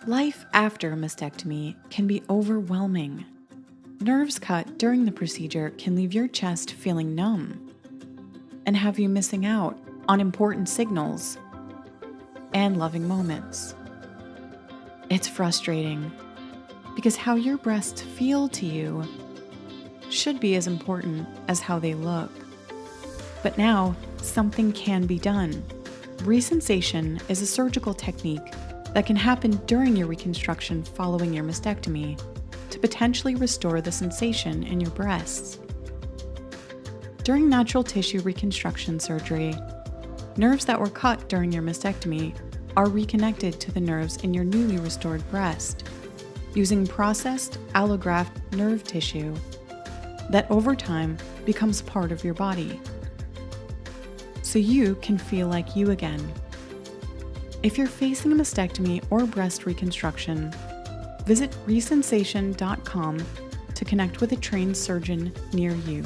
Life after a mastectomy can be overwhelming. Nerves cut during the procedure can leave your chest feeling numb and have you missing out on important signals and loving moments. It's frustrating because how your breasts feel to you should be as important as how they look. But now, something can be done. Resensation is a surgical technique that can happen during your reconstruction following your mastectomy to potentially restore the sensation in your breasts. During natural tissue reconstruction surgery, nerves that were cut during your mastectomy are reconnected to the nerves in your newly restored breast using processed allograft nerve tissue that over time becomes part of your body, so you can feel like you again. If you're facing a mastectomy or breast reconstruction, visit resensation.com to connect with a trained surgeon near you.